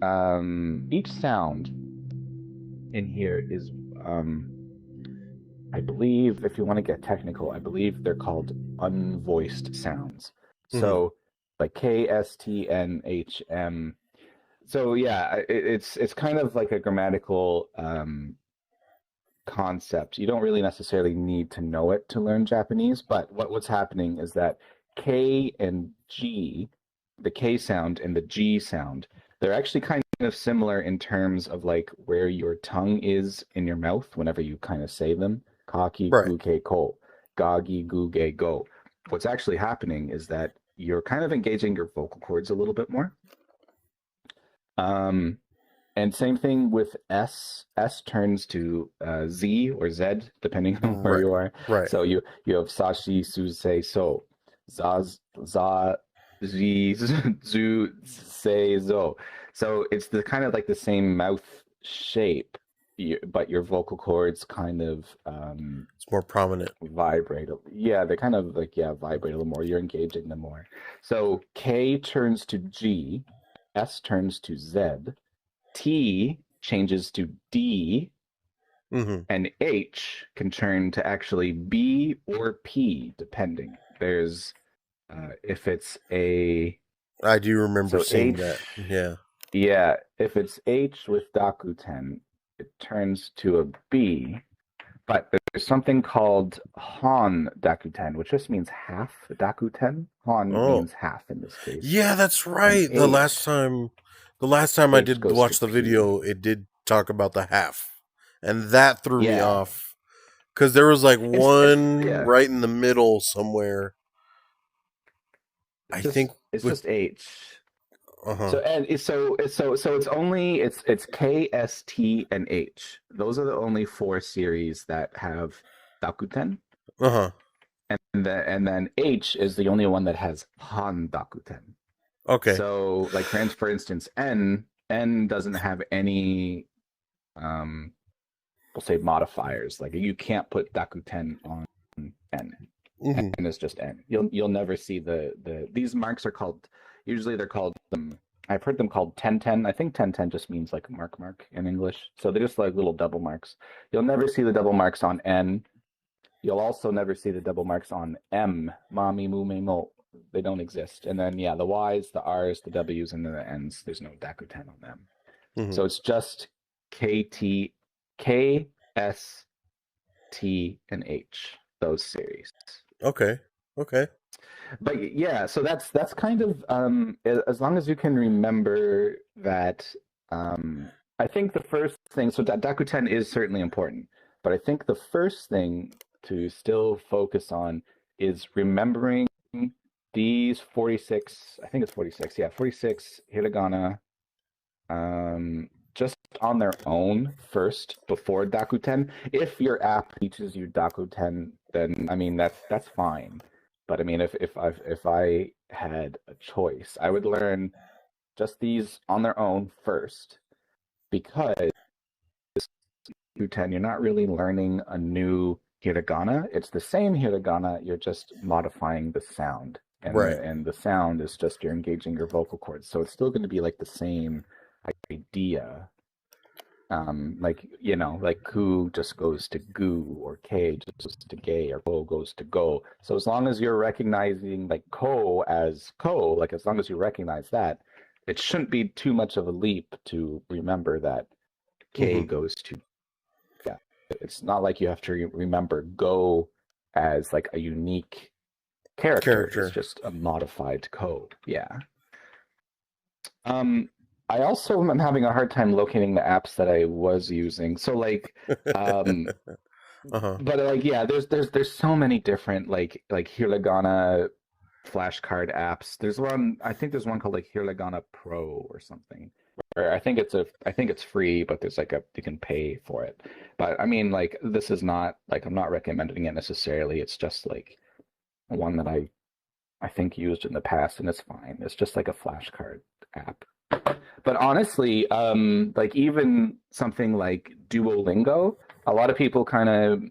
Each sound in here is, I believe, if you want to get technical, I believe they're called unvoiced sounds. Hmm. So, like K, S, T, N, H, M. So yeah, it's kind of like a grammatical concept. You don't really necessarily need to know it to learn Japanese, but what's happening is that K and G, the K sound and the G sound, they're actually kind of similar in terms of like where your tongue is in your mouth whenever you kind of say them. Kaki, Right. kuke, ko, gagi, guge, go. What's actually happening is that you're kind of engaging your vocal cords a little bit more. Um, and same thing with S. S turns to Z or Z, depending on where Right. you are. Right. So you have Sashi, Suse, So. Zaz, Za, Zi, Zu, Se, Zo. So it's the kind of like the same mouth shape, but your vocal cords kind of It's more prominent. vibrate. Yeah, they kind of like, yeah, vibrate a little more. You're engaging them more. So K turns to G, S turns to Z, T changes to D, Hmm. and H can turn to actually B or P, depending. There's if it's a I do remember so seeing H, that. Yeah. yeah, if it's H with Dakuten, it turns to a B. But there's something called Han Dakuten, which just means half Dakuten. Han Oh, means half in this case. yeah, that's And right. The last time I H did goes to watch the P. video, it did talk about the half, and that threw me Yeah, off because there was like it's one yeah. right in the middle somewhere. I think It's with just H. uh huh So and it's only it's K, S, T, and H. Those are the only four series that have Dakuten, uh huh. and then H is the only one that has Han Dakuten. Okay. So like for instance, N doesn't have any we'll say modifiers. Like you can't put Dakuten on N. Hmm. N is just N. You'll never see the these marks are called, usually they're called I've heard them called 1010. I think 1010 just means like mark in English. So they're just like little double marks. You'll never see the double marks on N. You'll also never see the double marks on M. Mami, mu, me, mo. They don't exist. And then yeah, the Y's, the R's, the W's, and then the N's. There's no Dakuten on them. Hmm. So it's just K T K S T and H. Those series. Okay. Okay. But yeah, so that's kind of as long as you can remember that. I think the first thing, so that Dakuten is certainly important, but I think the first thing to still focus on is remembering these 46, I think it's 46, yeah, 46 hiragana, just on their own first before Dakuten. If your app teaches you Dakuten, then I mean that's fine. But I mean, if I had a choice, I would learn just these on their own first, because Dakuten, you're not really learning a new hiragana. It's the same hiragana, you're just modifying the sound. And Right. the sound is just you're engaging your vocal cords. So it's still going to be like the same idea, like like ku just goes to goo, or k just goes to gay, or go goes to go. So as long as you're recognizing like ko as ko, like as long as you recognize that, it shouldn't be too much of a leap to remember that k Hmm. goes to, yeah. It's not like you have to remember go as like a unique character. It's Character. just a modified ko. Yeah. Um, I also am having a hard time locating the apps that I was using. So like, um, Uh huh. but like, yeah, there's so many different like hiragana flashcard apps. There's one, I think there's one called like Hiragana Pro or something. Or I think it's free, but there's like a you can pay for it. But I mean, like this is not like I'm not recommending it necessarily. It's just like one that I think used in the past, and it's fine. It's just like a flashcard app. But honestly, like even something like Duolingo, a lot of people kind of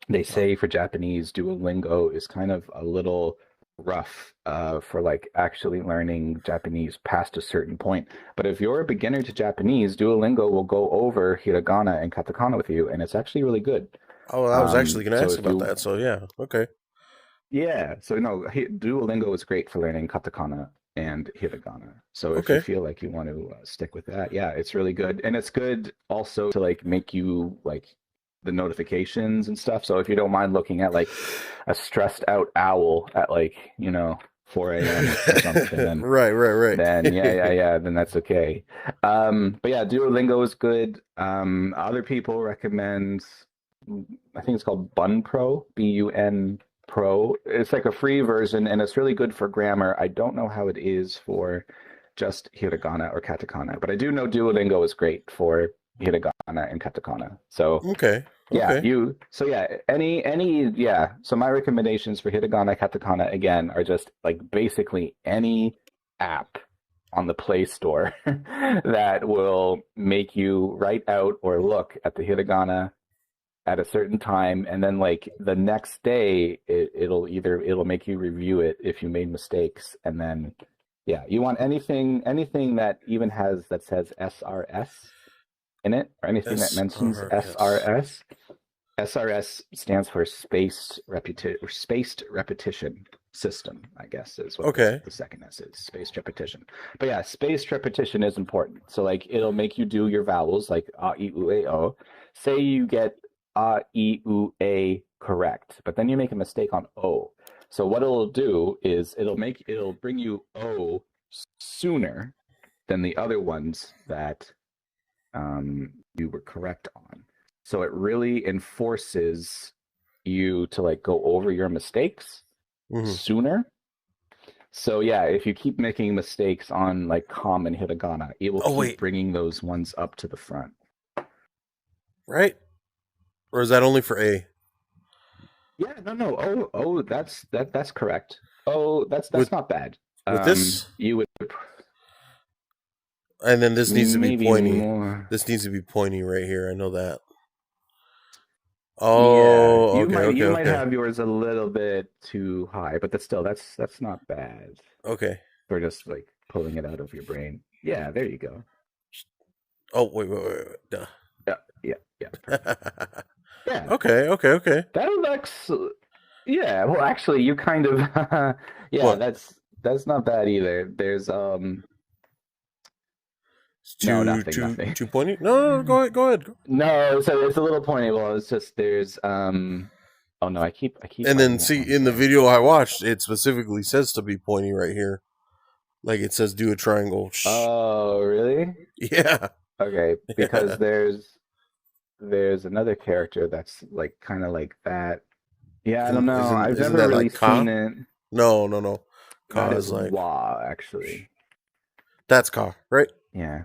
they say for Japanese, Duolingo is kind of a little. rough for like actually learning Japanese past a certain point. But if you're a beginner to Japanese, Duolingo will go over hiragana and katakana with you, and it's actually really good. Oh, I was actually going to So ask if about you, that. So yeah, okay, yeah, so no, Duolingo is great for learning katakana and hiragana. So if you okay. feel like you want to stick with that, yeah, it's really good, and it's good also to like make you like the notifications and stuff. So if you don't mind looking at like a stressed out owl at like 4 a.m. or something, Right, right, then right. yeah, then that's okay. But yeah, Duolingo is good. Other people recommend, I think it's called Bun Pro, Bun Pro. It's like a free version, and it's really good for grammar. I don't know how it is for just hiragana or katakana, but I do know Duolingo is great for hiragana and katakana. So Okay, yeah, okay. yeah. So my recommendations for hiragana, katakana again are just like basically any app on the Play Store that will make you write out or look at the hiragana at a certain time, and then like the next day it'll make you review it if you made mistakes, and then yeah, you want anything that even has that says SRS in it, or anything that mentions SRS. SRS. SRS stands for spaced repetition system, I guess is what Okay. the second S is, spaced repetition. But yeah, spaced repetition is important. So like it'll make you do your vowels like a, I, u, a, o. Say you get a, I, u, a correct, but then you make a mistake on o. So what it'll do is it'll bring you o sooner than the other ones that you were correct on. So it really enforces you to like go over your mistakes Hmm. sooner. So yeah, if you keep making mistakes on like common hiragana, it will Oh keep wait, bringing those ones up to the front. right? Or is that only for A? Yeah, no. Oh, that's correct. Oh, With that's not bad. this, You would and then this needs to be maybe pointy. more. This needs to be pointy right here. I know that. Yeah, Oh, okay, okay, you might okay, have yours a little bit too high, but that's still that's not bad okay. for just like pulling it out of your brain. Yeah, there you go. Oh wait. Duh. Yeah, perfect. Yeah, Okay, okay, okay. that looks. Yeah, well, actually, you kind of. Yeah, What? that's not bad either. There's It's no, too too nothing. too pointy? No, go ahead, go ahead. No, so it's a little pointy. Well, it's just there's Oh no, I keep And then writing it see wrong. in the Sorry. video I watched, it specifically says to be pointy right here. Like it says, do a triangle. Shh. Oh, really? Yeah. Okay, because there's another character that's like kind of like that. Yeah, I don't And know. I've isn't never that really like seen ka? it. No, no, no. That Ka is is like Wa, actually. that's ka, right? Yeah,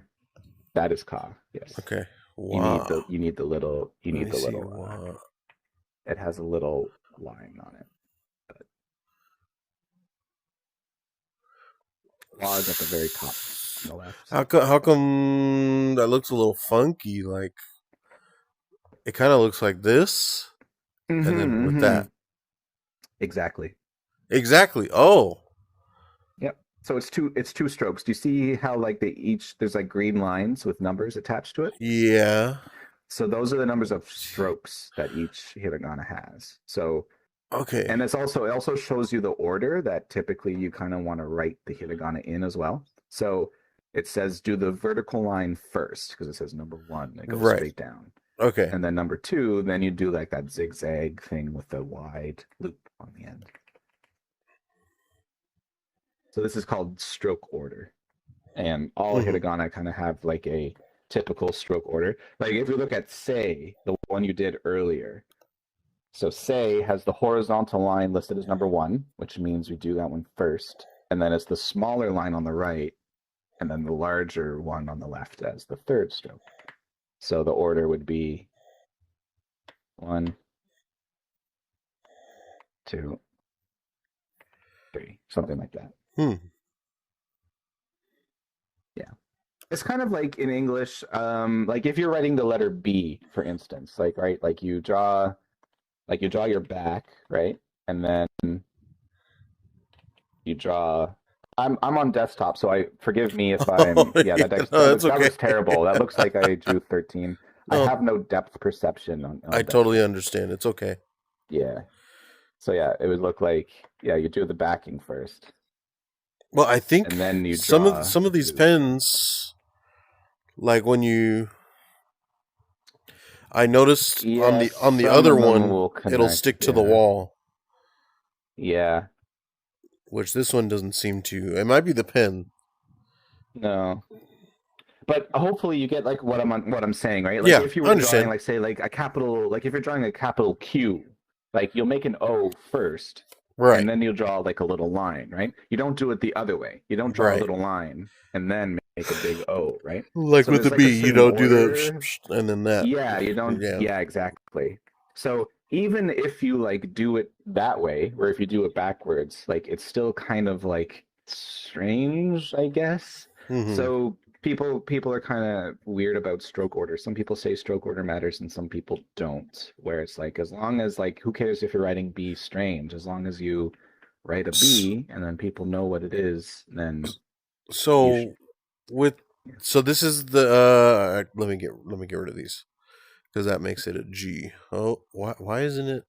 that is Ka. Yes. Okay. Wow. You Let need me the see. little Wow. it has a little line on it. But Wa is at the very top on the left. How come that looks a little funky? Like it kind of looks like this, and then with Mm-hmm. that. Exactly. Exactly. Oh. Yep. So it's two strokes. Do you see how like there's like green lines with numbers attached to it? Yeah. So those are the numbers of strokes that each hiragana has. So Okay. and it also shows you the order that typically you kind of want to write the hiragana in as well. So it says do the vertical line first because it says number one, it goes Right. straight down. Okay. And then number two, then you do like that zigzag thing with the wide loop on the end. So this is called stroke order. And all Hmm. hiragana kind of have like a typical stroke order. Like if you look at say, the one you did earlier, so say has the horizontal line listed as number one, which means we do that one first. And then it's the smaller line on the right, and then the larger one on the left as the third stroke. So the order would be one, two, three, something like that. Hmm. Yeah. It's kind of like in English, like if you're writing the letter B, for instance, like right, like you draw your back, right? And then you draw. I'm on desktop, so I forgive me if Oh, I'm yeah, yeah, no, that's that okay. looks terrible. That looks like I drew 13. I No, have no depth perception I on totally desktop. understand. It's okay. Yeah. So yeah, it would look like yeah, you do the backing first, Well, I think and then you some of draw some of these loose. pens, like when you, I noticed on Yes, the some other of them one, will it'll connect. stick to the Yeah. wall, Yeah. which this one doesn't seem to. It might be the pen. No. But hopefully you get like what I'm saying, right? Like Yeah, if you I were drawing understand. like say like a capital like if you're drawing a capital Q, like you'll make an O first Right, and then you'll draw like a little line, right? You don't do it the other way. You don't draw a right. little line and then make a big O, right? Like So with there's the like a B, you certain don't do the order. and then that. Yeah, you don't Yeah. yeah, exactly. So even if you like do it that way, or if you do it backwards, like it's still kind of like strange, I guess. Hmm. So people are kind of weird about stroke order. Some people say stroke order matters and some people don't. Where it's like as long as like who cares if you're writing B strange, as long as you write a B and then people know what it is, then you should. So with so this is the let me get rid of these because that makes it a G. Oh, why isn't it?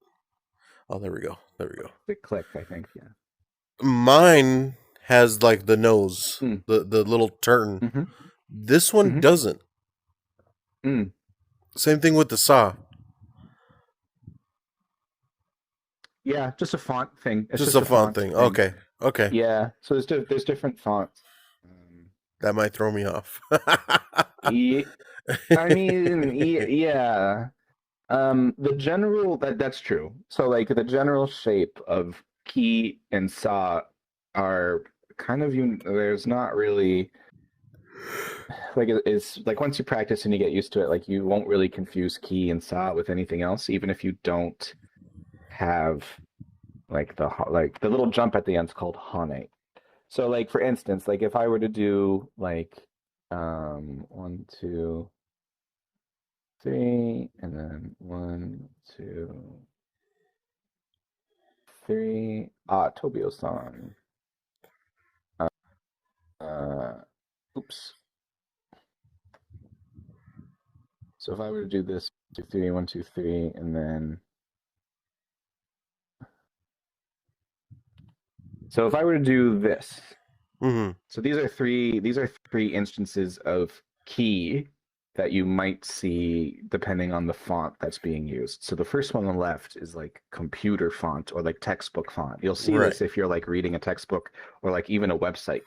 Oh, there we go. There we go. It clicked, I think. Yeah. Mine has like the nose, Mm, the little turn. mm-hmm, This one mm-hmm, doesn't. mm. Same thing with the saw. Yeah, just a font thing. It's Just just a a font font thing. thing. Okay. Okay. Yeah, so there's different fonts. Um, That might throw me off. ye- I mean, yeah. The general that's true. So like the general shape of key and saw are kind of there's not really like it's like once you practice and you get used to it, like you won't really confuse key and saw with anything else, even if you don't have like the little jump at the end is called hone. So like for instance, like if I were to do like one, two, three, and then one, two, three. Ah, Tobio-san. Uh, oops. So if I were to do this, two, three, one, two, three, and then so if I were to do this, Hmm. so these are three instances of key that you might see depending on the font that's being used. So the first one on the left is like computer font or like textbook font. You'll see Right. this if you're like reading a textbook or like even a website.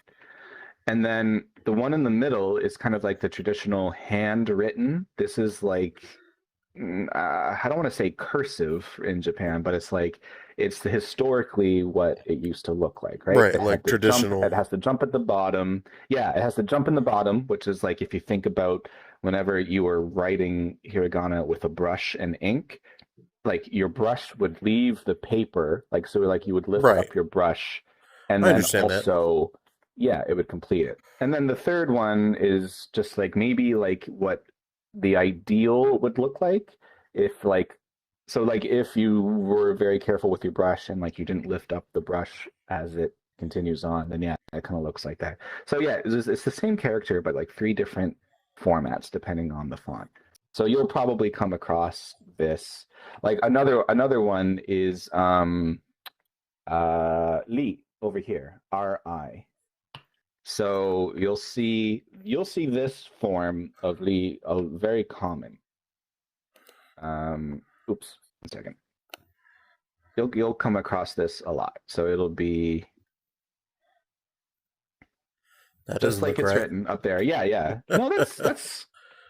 And then the one in the middle is kind of like the traditional handwritten. This is like I don't want to say cursive in Japan, but it's like it's historically what it used to look like, right? Right. It had Like the jump, traditional. it has the jump at the bottom. Yeah, it has the jump in the bottom, which is like if you think about whenever you were writing hiragana with a brush and ink, like your brush would leave the paper, like so like you would lift Right. up your brush and I then understand that. also yeah, it would complete it. And then the third one is just like maybe like what the ideal would look like if like so like if you were very careful with your brush and like you didn't lift up the brush as it continues on, then yeah, it kind of looks like that. So yeah, it's the same character but like three different formats depending on the font. So you'll probably come across this like another one is Li over here, RI. So you'll see this form of Li very common. Oops, 1 second. You'll come across this a lot. So it'll be That just doesn't like look it's right. written up there. Yeah, yeah. No,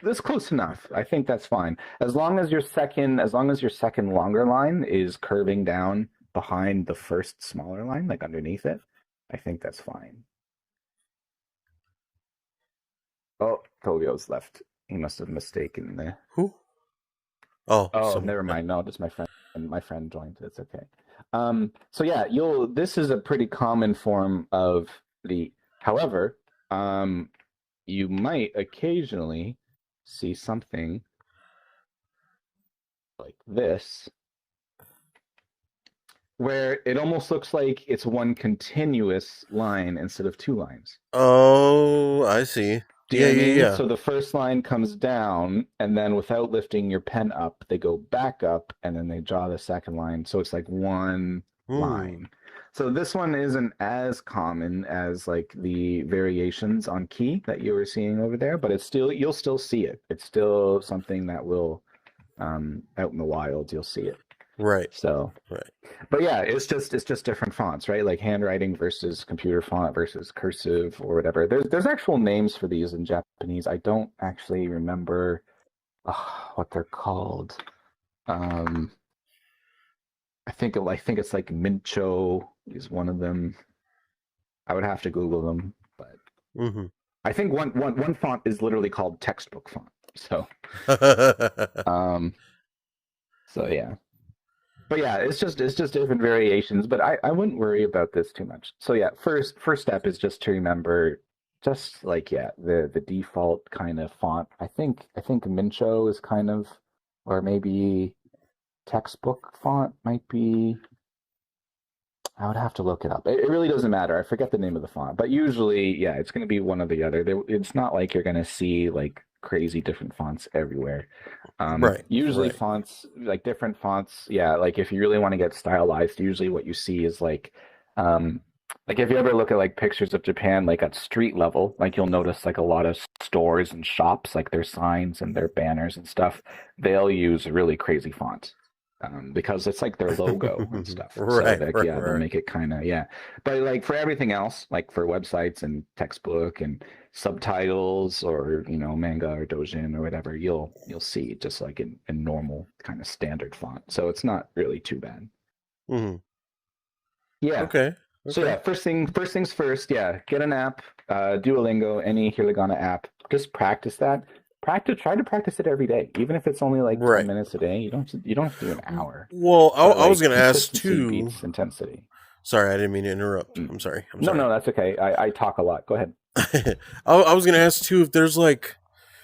that's close enough. I think that's fine. As long as your second longer line is curving down behind the first smaller line, like underneath it, I think that's fine. Oh, Tobio's left. He must have mistaken the. Who? Oh, Oh, some. never mind. No, just my friend. My friend joined. It's okay. So yeah, you'll. This is a pretty common form of the. However, um, you might occasionally see something like this, where it almost looks like it's one continuous line instead of two lines. Oh, I see. Do you Yeah, know what I yeah, mean? yeah. So the first line comes down, and then without lifting your pen up, they go back up, and then they draw the second line. So it's like one Hmm. line. So this one isn't as common as like the variations on key that you were seeing over there, but it's still you'll still see it. It's still something that will out in the wild you'll see it. Right, So right. but yeah, it's just different fonts, right? Like handwriting versus computer font versus cursive or whatever. There's actual names for these in Japanese. I don't actually remember what they're called. Um, I think it's like Mincho is one of them. I would have to Google them, but Mm-hmm. I think one font is literally called textbook font. So um, so yeah. But yeah, it's just different variations. But I wouldn't worry about this too much. So yeah, first step is just to remember, just like yeah, the default kind of font. I think Mincho is kind of, or maybe textbook font might be. I would have to look it up. It really doesn't matter. I forget the name of the font, but usually, yeah, it's going to be one or the other. It's not like you're going to see like crazy different fonts everywhere. Right, Usually right. fonts, like different fonts, yeah, like if you really want to get stylized, usually what you see is um, like if you ever look at like pictures of Japan, like at street level, like you'll notice like a lot of stores and shops, like their signs and their banners and stuff, they'll use really crazy fonts. Because it's like their logo and stuff. So Right, like right, yeah, they'll right. make it kind of yeah. But like for everything else, like for websites and textbook and subtitles or manga or dojin or whatever, you'll see just like in normal kind of standard font. So it's not really too bad. Mm-hmm. Yeah. Okay, So okay. yeah, first things first. Yeah, get an app, Duolingo, any hiragana app. Just practice that. Try to practice it every day, even if it's only like ten Right. minutes a day. You don't have to do an hour, Well, but I was like gonna ask consistency too. beats intensity. Sorry, I didn't mean to interrupt. Mm. I'm sorry. I'm No, sorry. no, that's okay. I talk a lot. Go ahead. I was gonna ask too if there's like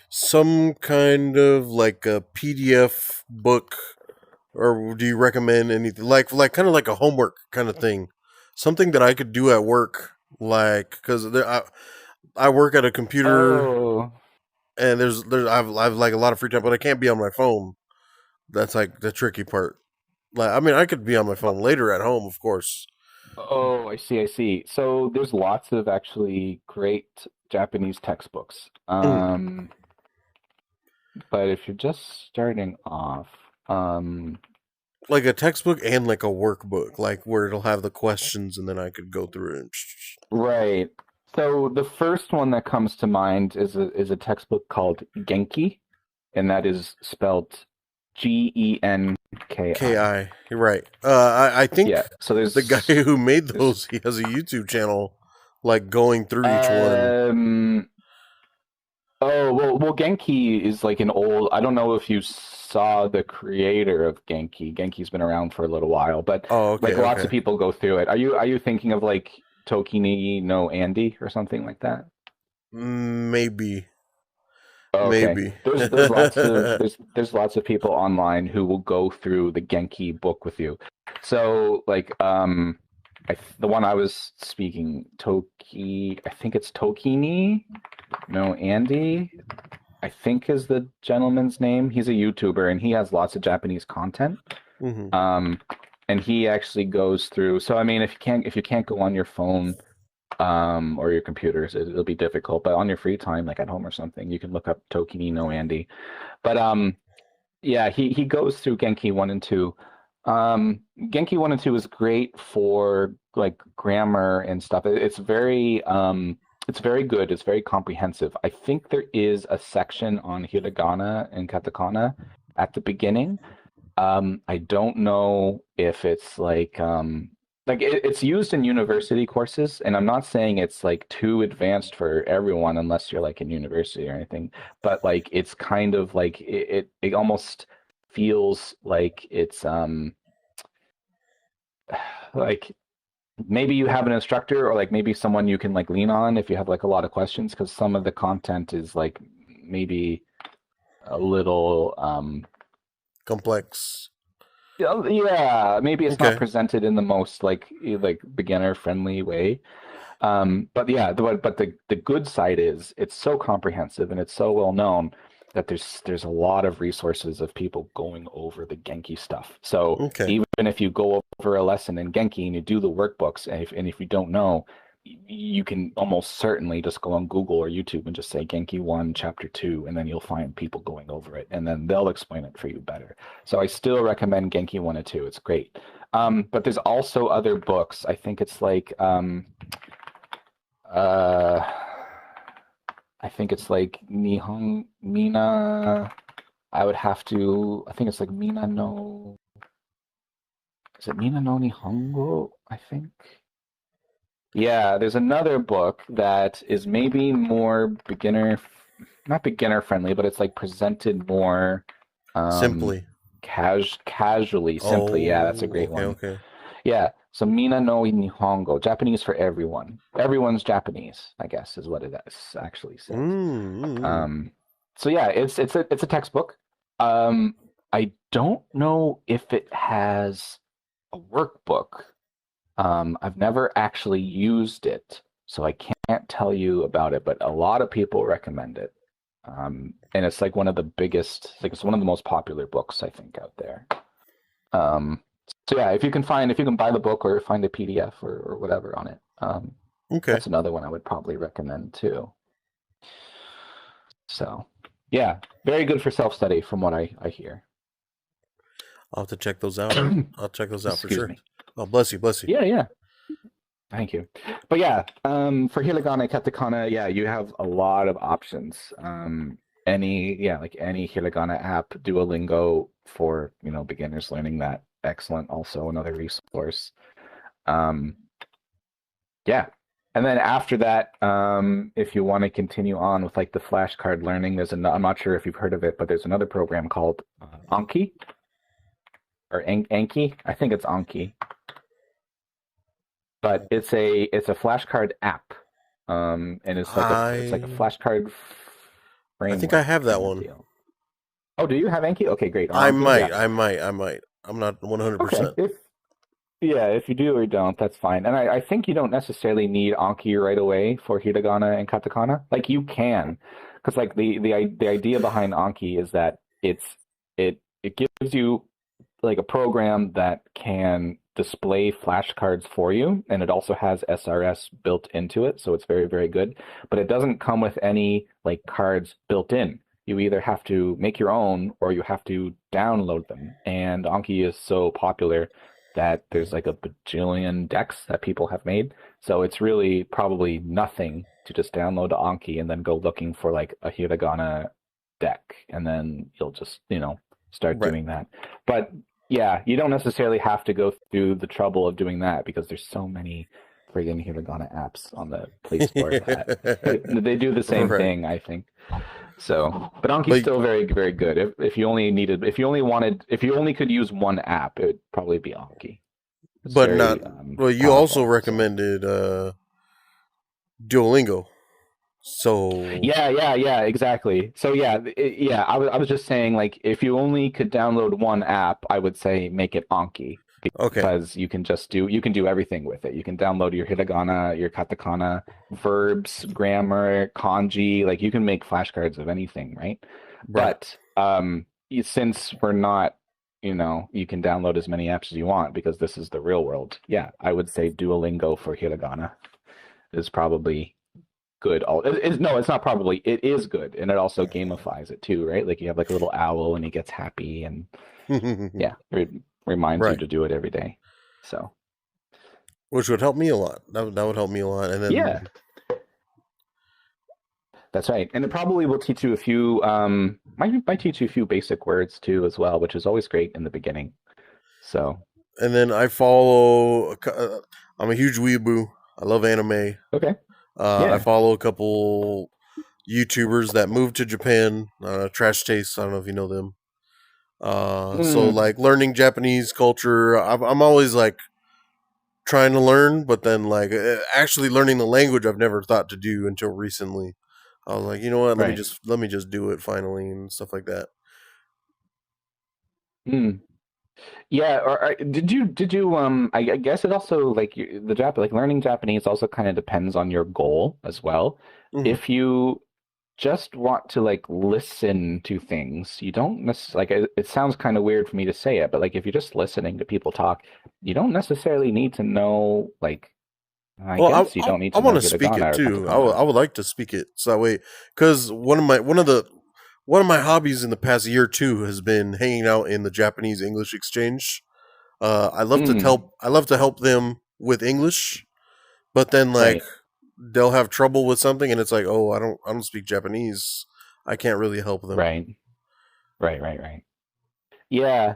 some kind of like a PDF book, or do you recommend anything like kind of like a homework kind of thing, something that I could do at work, like because I work at a computer Oh, and I've like a lot of free time, but I can't be on my phone. That's like the tricky part. Like I mean, I could be on my phone later at home, of course. oh, I see, I see. So there's lots of actually great Japanese textbooks. Mm. But if you're just starting off, Like a textbook and like a workbook, like where it'll have the questions and then I could go through it. right. So the first one that comes to mind is a textbook called Genki, and that is spelled Ki, Genki. you're right. I think Yeah. So the guy there's who made there's those, he has a YouTube channel, like going through each one. um oh well Genki is like an old, I don't know if you saw the creator of Genki. Genki's been around for a little while, but Oh, like okay, lots of okay. people go through it. Are you thinking of like Tokini no Andy or something like that? Maybe, Oh, okay. maybe. There's lots of people online who will go through the Genki book with you. So like the one I was speaking, I think it's Tokini no Andy, I think is the gentleman's name. He's a YouTuber and he has lots of Japanese content. Hmm. Um, and he actually goes through. So I mean, if you can't go on your phone, or your computers, it'll be difficult. But on your free time, like at home or something, you can look up Tokini no Andy. But yeah, he goes through Genki one and two. Genki one and two is great for like grammar and stuff. It's very good. It's very comprehensive. I think there is a section on hiragana and katakana at the beginning. I don't know if it's like it's used in university courses, and I'm not saying it's like too advanced for everyone unless you're like in university or anything, but like it's kind of like it almost feels like it's like maybe you have an instructor or like maybe someone you can like lean on if you have like a lot of questions, because some of the content is like maybe a little Complex. Yeah, maybe it's not Okay. presented in the most like beginner friendly way. But yeah, but the good side is it's so comprehensive and it's so well known that there's a lot of resources of people going over the Genki stuff. So Okay. even if you go over a lesson in Genki and you do the workbooks, and if you don't know, you can almost certainly just go on Google or YouTube and just say Genki 1, Chapter 2, and then you'll find people going over it, and then they'll explain it for you better. So I still recommend Genki 1 and 2. It's great. But there's also other books. I think it's like uh, I think it's like Nihon Mina. I would have to. I think it's like Mina no. Is it Mina no Nihongo? I think. Yeah, there's another book that is maybe more beginner, not beginner friendly, but it's like presented more um Simply. casually, simply. Yeah, that's a Oh, great okay, one. okay. Yeah, so Mina no Nihongo, Japanese for everyone. Everyone's Japanese, I guess, is what actually says. Mm. Um, so yeah, it's a textbook. I don't know if it has a workbook. I've never actually used it, so I can't tell you about it, but a lot of people recommend it. And it's like one of the biggest, like it's one of the most popular books I think out there. Um, so yeah, if you can buy the book or find a PDF or whatever on it, Okay. that's another one I would probably recommend too. So yeah, very good for self-study from what I hear. I'll have to check those out. I'll check those out for Excuse sure. me. Oh, bless you, bless you. Yeah, yeah. Thank you. But yeah, for hiragana, katakana, yeah, you have a lot of options. Like any hiragana app, Duolingo for, beginners learning that. Excellent. Also another resource. Um, yeah. And then after that, if you want to continue on with like the flashcard learning, I'm not sure if you've heard of it, but there's another program called Anki or Anki. I think it's Anki, but it's a flashcard app, and it's like a I flashcard I think I framework have that kind of one. deal. Oh, do you have Anki? Okay, great. Or I Anki? Yeah. might, I might, I might. I'm not Okay. 100%. If you do or don't, that's fine. And I think you don't necessarily need Anki right away for hiragana and katakana. Like you can, because like the idea behind Anki is that it gives you like a program that can display flashcards for you, and it also has SRS built into it, so it's very, very good. But it doesn't come with any like cards built in. You either have to make your own or you have to download them. And Anki is so popular that there's like a bajillion decks that people have made. So it's really probably nothing to just download Anki and then go looking for like a hiragana deck, and then you'll just, start Right. doing that. But yeah, you don't necessarily have to go through the trouble of doing that because there's so many friggin' hiragana apps on the Play Store that they do the same Right. thing, I think. So, but Anki's But still very, very good. If you only could use one app, it would probably be Anki. It's but not very well, you also powerful. So. recommended Duolingo. So, Yeah, exactly. So yeah, yeah. I was just saying, like, if you only could download one app, I would say make it Anki okay. because you can do everything with it. You can download your hiragana, your katakana, verbs, grammar, kanji. Like you can make flashcards of anything, right? Right. But since we're not, you can download as many apps as you want because this is the real world. Yeah, I would say Duolingo for hiragana is probably good. No, it's not probably. It is good, and it also gamifies it too, right? Like you have like a little owl, and he gets happy, and yeah, it reminds you Right. to do it every day. So Which would help me a lot. That would help me a lot. And yeah, then that's right. And it probably will teach you a few. Might teach you a few basic words too, as well, which is always great in the beginning. So I follow. I'm a huge weeaboo. I love anime. okay, I yeah. follow a couple YouTubers that moved to Japan. Trash Taste. I don't know if you know them. So Mm, like learning Japanese culture. I'm always like trying to learn, but then like actually learning the language I've never thought to do until recently. I was like, you know what? right. Let me just do it finally and stuff like that. Mm. Yeah, or did you I guess it also like the Jap like learning Japanese also kind of depends on your goal as well. Hmm. If you just want to like listen to things, you don't necessarily like it sounds kind of weird for me to say it, but like if you're just listening to people talk, you don't necessarily need to know like I Well, guess you don't need I to know want to speak it hiragana or too. katakana. I would like to speak it so that way, because one of my hobbies in the past year or two has been hanging out in the Japanese English exchange. Mm, I love to help them with English, but then like right, they'll have trouble with something, and it's like, oh, I don't speak Japanese. I can't really help them. right, right. Yeah.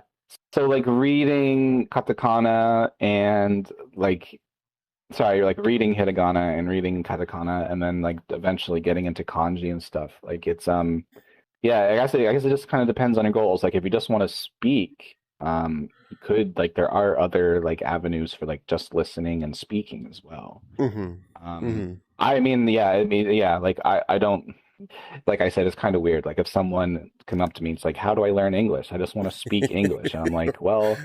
So like reading katakana and like sorry, you're like reading hiragana and reading katakana and then like eventually getting into kanji and stuff. Like it's yeah, I guess it just kind of depends on your goals. Like if you just want to speak, you could like there are other like avenues for like just listening and speaking as well. Hmm. Um Hmm. I mean yeah, like I don't like I said, it's kind of weird. Like if someone come up to me, it's like, how do I learn English? I just want to speak English. And I'm like, well,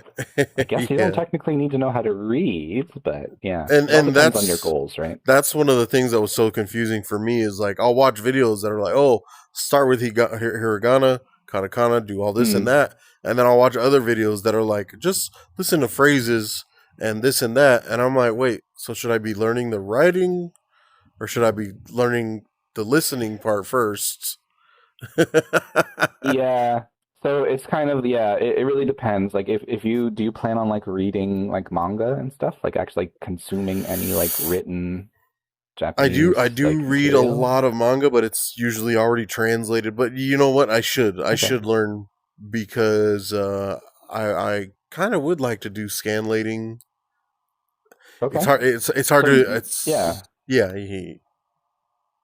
I guess you don't Yeah, technically need to know how to read, but yeah, it all and depends on your goals, right? that's one of the things that was so confusing for me is like I'll watch videos that are like, oh, start with hiragana, katakana, do all this and Mm. that, and then I'll watch other videos that are like just listen to phrases and this and that, and I'm like, wait, so should I be learning the writing or should I be learning the listening part first? Yeah. So it's kind of yeah, it really depends. Like if you do you plan on like reading like manga and stuff, like actually consuming any like written I Japanese do like read a material? lot of manga, but it's usually already translated. But you know what? I Okay. should learn because I kind of would like to do scanlating. It's Okay. hard. It's hard So to. It's yeah. yeah.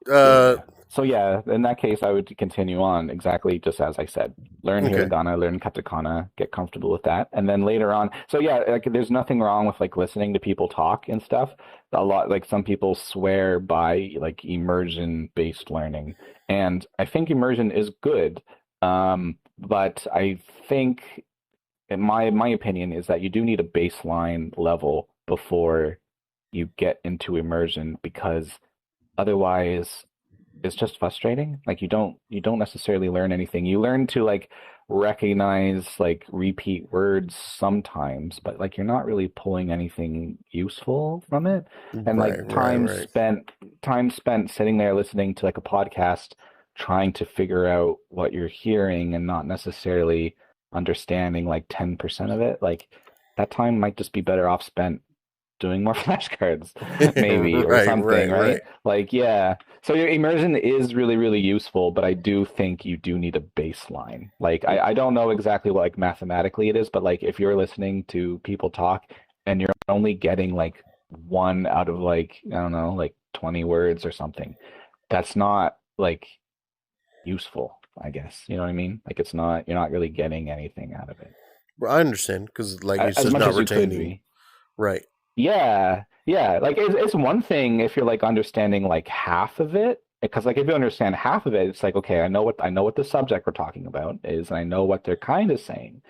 Uh. Yeah. So yeah, in that case, I would continue on exactly just as I said. Learn Okay. hiragana, learn katakana, get comfortable with that, and then later on. So yeah, like there's nothing wrong with like listening to people talk and stuff. A lot like some people swear by like immersion based learning, and I think immersion is good. But I think in my opinion is that you do need a baseline level before you get into immersion because otherwise it's just frustrating. Like you don't necessarily learn anything. You learn to like recognize like repeat words sometimes, but like you're not really pulling anything useful from it. And like Right. time spent sitting there listening to like a podcast trying to figure out what you're hearing and not necessarily understanding like 10% of it, like that time might just be better off spent doing more flashcards, maybe, or something, Right. right? Like, yeah. So your immersion is really, really useful, but I do think you do need a baseline. Like, I don't know exactly what like mathematically it is, but like if you're listening to people talk and you're only getting like one out of like, I don't know, like 20 words or something, that's not like useful, I guess. You know what I mean? Like it's not, you're not really getting anything out of it. I understand because like you As said, much not as you could retaining. be. Right. Yeah, yeah. Like it's one thing if you're like understanding like half of it, because like if you understand half of it, it's like okay, I know what the subject we're talking about is, and I know what they're kind of saying,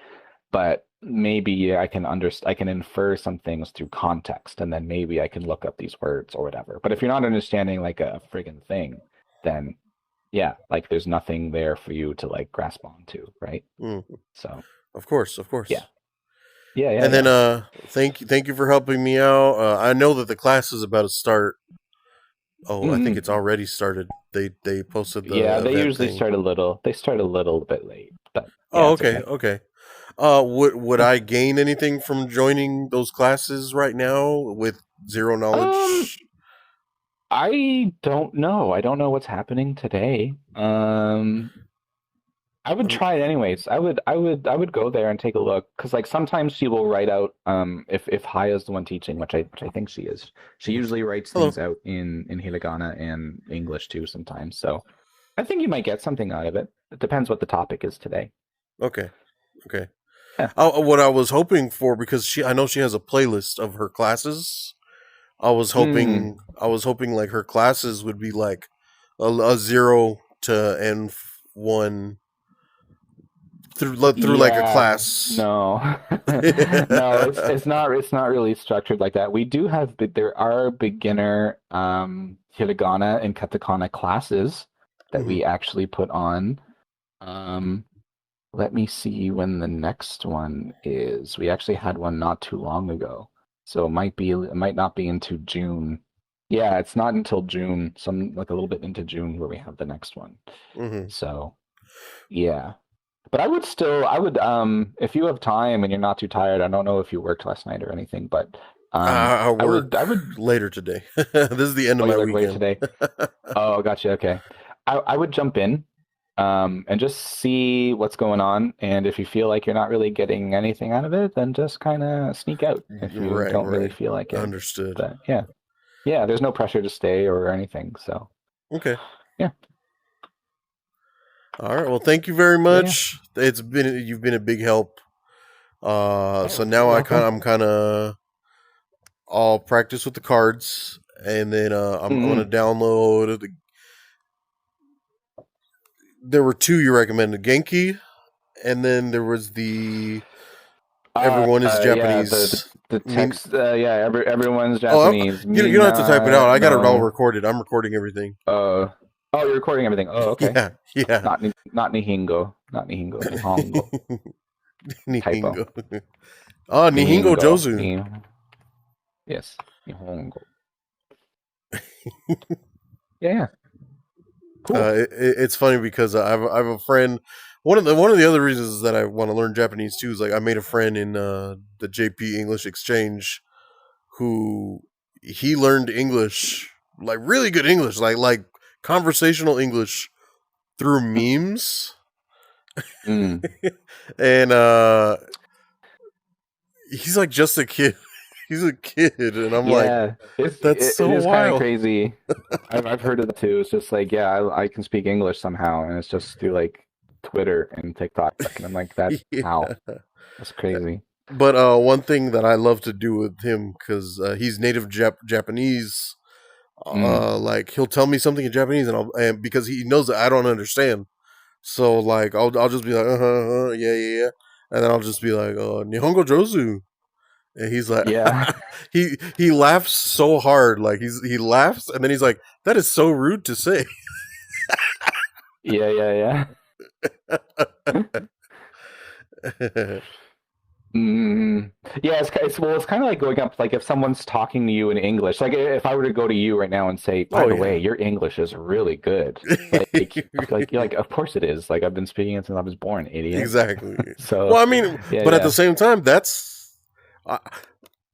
but maybe I can infer some things through context, and then maybe I can look up these words or whatever. But if you're not understanding like a friggin' thing, then yeah, like there's nothing there for you to like grasp onto, right? Mm. So Of course. Of yeah, course. And then yeah. thank you for helping me out. I know that the class is about to start. Oh, I think it's Hmm. already started. They posted Yeah, the they event usually thing. they start a little bit late, but yeah, Oh, it's okay, okay. okay. Would I gain anything from joining those classes right now with zero Um, knowledge? I don't know. I don't know what's happening today. I would Um, try it anyways. I would go there and take a look because like sometimes she will write out if Haya's the one teaching, which I think she is. She usually writes Hello. things out in hiragana and English too sometimes. So I think you might get something out of it. It depends what the topic is today. Okay, okay. Yeah. What I was hoping for because I know she has a playlist of her classes. Mm. I was hoping like her classes would be like a 0 to N1 through like a Yeah, class. no, no, it's not really structured like that. We do have, but there are beginner hiragana and katakana classes that Hmm. we actually put on. Um, Let me see when the next one is. We actually had one not too long ago, so it might not be into June. Yeah, it's not until June, some like a little bit into June where we have the next one. Hmm. So yeah. But I would, if you have time and you're not too tired, I don't know if you worked last night or anything, but I I work would, later today. This is the end of oh, you my work late weekend. today? Oh, gotcha. Okay. I would jump in, and just see what's going on. And if you feel like you're not really getting anything out of it, then just kind of sneak out if you Right, don't really right. feel like it. Understood. But yeah, yeah, there's no pressure to stay or anything. So Okay. yeah, All right. Well, thank you very yeah, yeah. much. You've been a big help. Yeah, So you're now welcome. I'm kind of all practice with the cards, and then I'm gonna Mm-hmm. download There were two you recommended, Genki, and then there was the Everyone is Yeah, the Japanese. the Mean, text. Yeah, everyone's oh, Japanese. you don't have to type it out. Mina I got it all no. recorded. I'm recording everything. Oh, you're recording everything. Oh, okay. Yeah, yeah. Not Nihingo, not Nihingo, Nihongo. Typo. Nihingo. Ah, Nihingo Nihingo. Jozu. Yes, Nihongo. Yeah, yeah. Cool. It's funny because I have a friend. One of the other reasons that I want to learn Japanese too is like I made a friend in the JP English Exchange who he learned English, like really good English, like conversational English through memes. Mm. And he's like just a kid. He's a kid, and I'm like, Yeah, that's it so is kind of wild. crazy. I've heard of that too. It's just like, yeah, I can speak English somehow, and it's just through like Twitter and TikTok, and I'm like, that how? Yeah. That's crazy. But one thing that I love to do with him because he's native Japanese, Mm. like he'll tell me something in Japanese, and because he knows that I don't understand, so like I'll just be like yeah, yeah, yeah, and then I'll just be like Nihongo Jozu, and he's like Yeah, he laughs so hard, like he laughs, and then he's like, that is so rude to say. yeah, yeah, yeah. Mm, yeah, it's kind of like going up like if someone's talking to you in English. Like if I were to go to you right now and say, "By Oh the yeah. way, your English is really good." You're like, of course it is. Like I've been speaking it since I was born, idiot. Exactly. So, Well, I mean, yeah, but at the yeah. same time, that's I,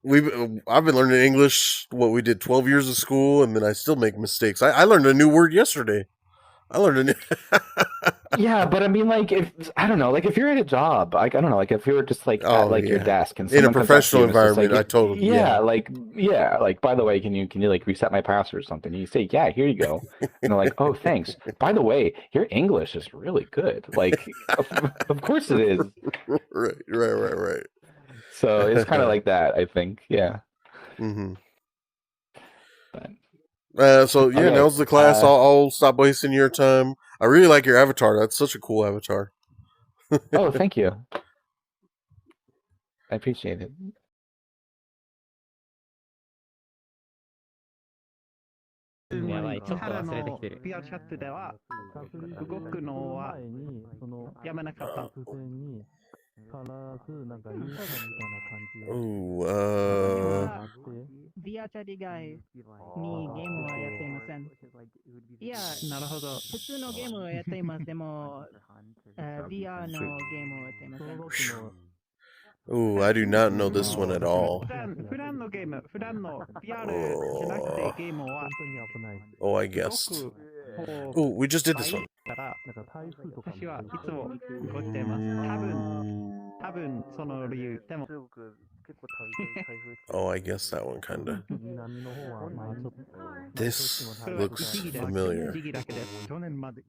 we I've been learning English. What we did 12 years of school, and then I still make mistakes. I learned a new word yesterday. I learned a new. Yeah, but I mean, like, if I don't know, like, if you're at a job, like, I don't know, like, if you were just like at Oh like your yeah, desk and in a someone comes up to professional you and it's just like, environment, I totally yeah. yeah, like, by the way, can you like reset my password or something? You say, yeah, here you go, and they're like, oh, thanks. By the way, your English is really good. Like, of course it is. Right, right, So it's kind of right. like that, I think. Yeah, Hmm. but So yeah, okay. now's the class. I'll stop wasting your time. I really like your avatar. That's such a cool avatar. Oh, thank you. I appreciate it. やばい、ちょっと原忘れてのきてる。ピアチャットでは動くのはやめなかった。 Ooh, はビアチャ以外にゲームはやっていません。いや、なるほど。普通のゲームをやっています。でも、VR のゲームをやっていません。 ooh, I do not know this one at all. 普段のゲーム、普段の VR じゃなくてゲームは Oh, I guessed. 動く方 Ooh, we just did this one. から私はいつも動いています。多分その理由でも Oh, I guess that one kinda. This looks 一義です。 familiar. 一義だけです。去年まで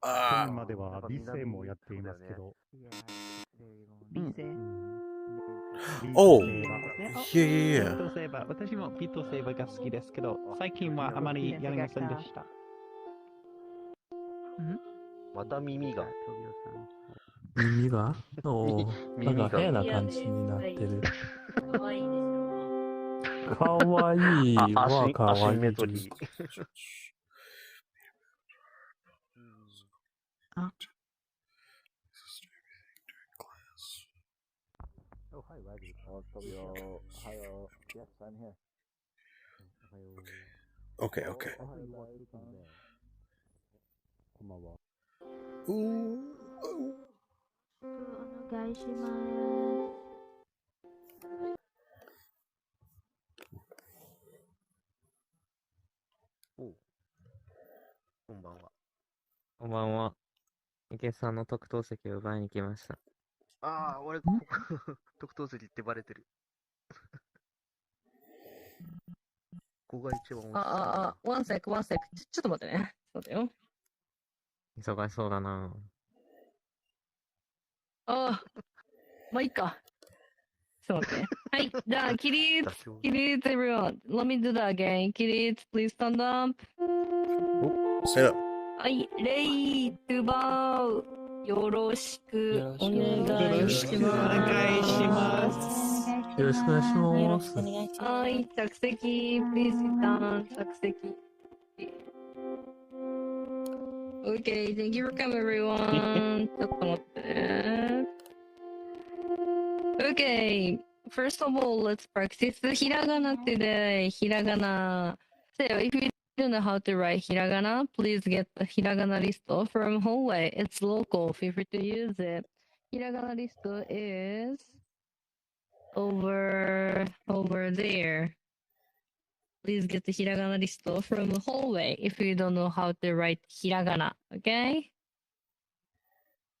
は理性もやっていますけど、理性 Oh, ですね。 yeah, yeah, ビ yeah. ートセーバー、私もビートセーバーが好きですけど、最近はあまりやりませんでした。また耳が。耳がおー、なんか変な感じになってる。かわいいはかわいい。アシンメトリー。Oh, hi, Waggy. Ohio. Yes, I'm here. Okay, okay. Ooh, ooh. お願いします。こんばんは。こんばんは。池さんの特等席を奪いに来ました。ああ、俺、特等席ってバレてる。ここが一番ワンセク。ちょっと待ってね。そうだよ。忙しそうだな。まあいいか。ちょっと待って。はい。じゃあ、起立、everyone. Let me do that again. 起立、please stand up. Stand up. はい。レイ、トゥバウ。よろしくお願いします。よろしくお願いします。はい。着席、please sit down. 着席。Okay, thank you for coming, everyone. ちょっと待ってね。Okay, first of all, let's practice the hiragana today. Hiragana. So, if you don't know how to write hiragana, please get the hiragana list from hallway. It's local. Feel free to use it. Hiragana list is over there. Please get the hiragana list from the hallway if you don't know how to write hiragana, okay?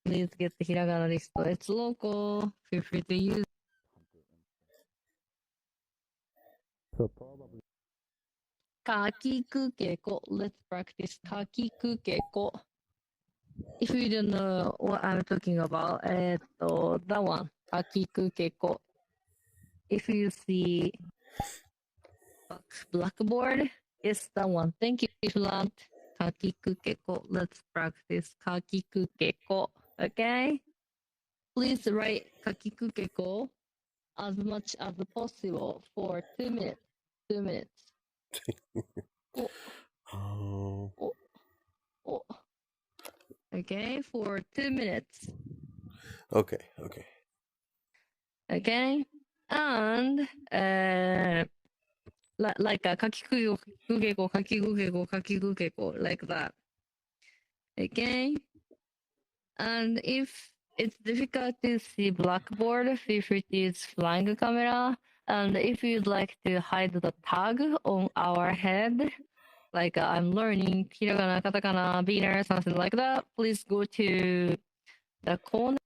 Please get the hiragana list. It's local. Feel free to use. So probably Kakikukeko. Let's practice kakikukeko. If you don't know what I'm talking about, that one. Kakikukeko. If you see blackboard, it's that one. Thank you, Flat. Kakikukeko. Let's practice kakikukeko. Okay? Please write kakikukeko as much as possible for 2 minutes. 2 minutes. Oh. Okay, for 2 minutes. Okay. Okay? And, like a kakikukeko, like that. Okay? And if it's difficult to see blackboard, feel free to use flying camera. And if you'd like to hide the tag on our head, like I'm learning hiragana, katakana, beginner, something like that, please go to the corner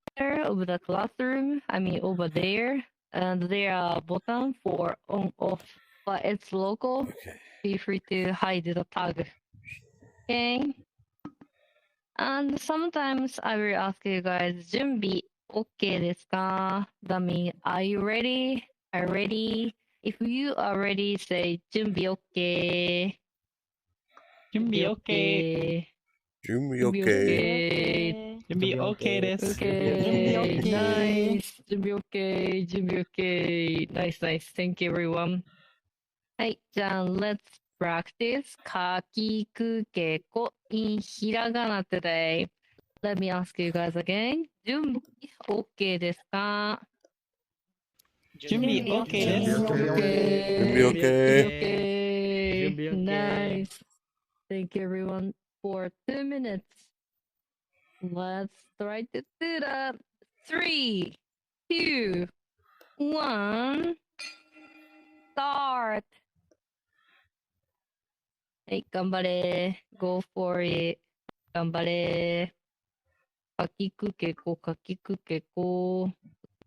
of the classroom, over there, and there are button for on off, but it's local. Okay. Feel free to hide the tag. Okay? And sometimes I will ask you guys, 準備 OK ですか? That means, are you ready? Are you ready? If you are ready, say 準備 OK. 準備 OK。 Jumi 準備 okay. OK. 準備 OK です。 Okay. OK Nice. 準備 OK. 準備 OK. Nice. Thank you, everyone. はい。じゃあ、let's practice かきくけこ in ひらがな today. Let me ask you guys again. 準備 OK ですか? 準備 OK です。準備 Okay. okay. Okay. Nice. Thank you, everyone, for 2 minutes. Let's try to do that. 3, 2, 1. Start. はい、頑張れ。Go for it. 頑張れ。かきくけこ、かきくけこ。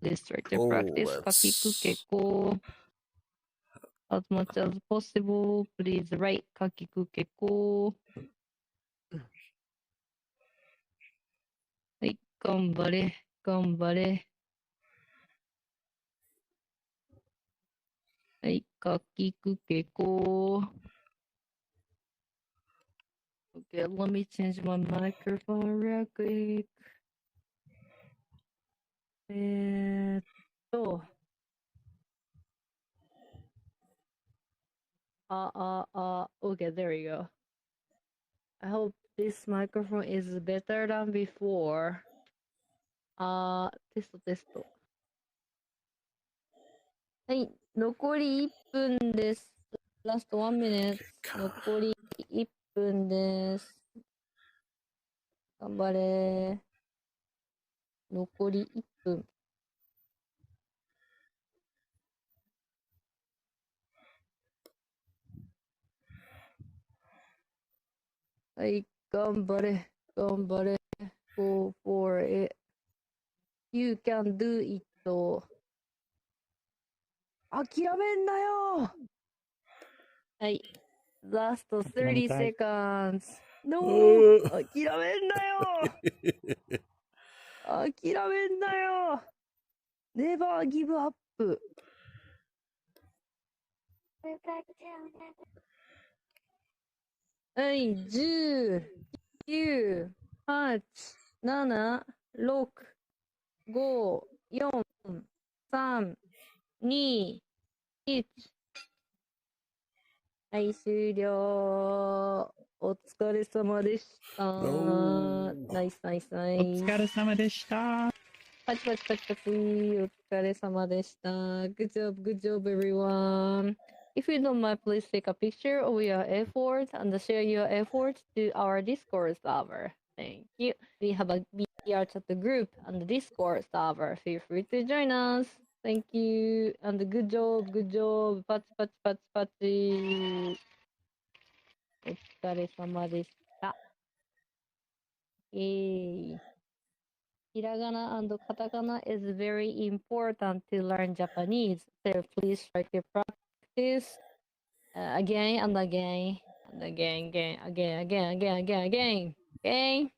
Let's try to Oh, practice かきくけこ。As much as possible, please write かきくけこ。はい、頑張れ。はい、かきくけこ。Okay, let me change my microphone real quick. えーっと、okay, there you go. I hope this microphone is better than before. テストテスト。はい、残り1分です。ラスト1 minute。残り1分です。頑張れ。残り1分。はい、頑張れ。頑張れ。Go for it. You can do it. 諦めんなよ。はい。ラスト30 seconds. No! 諦めんなよ。諦めんなよ。Never give up. はい、10、9、8、7、6、5、4、3、2、1。はい、終了。お疲れ様でした。ナイスナイスナイス。お疲れ様でした。パチパチパチパチ。お疲れ様でした。Good job, everyone. If you don't mind, please take a picture of your effort and share your effort to our Discord server. Thank you. We have a VR chat group and Discord server. Feel free to join us. Thank you. And good job. パチパチパチパチ。お疲れ様でした。ひらがな and カタカナ is very important to learn Japanese. So please try to practice again and again and again. Okay?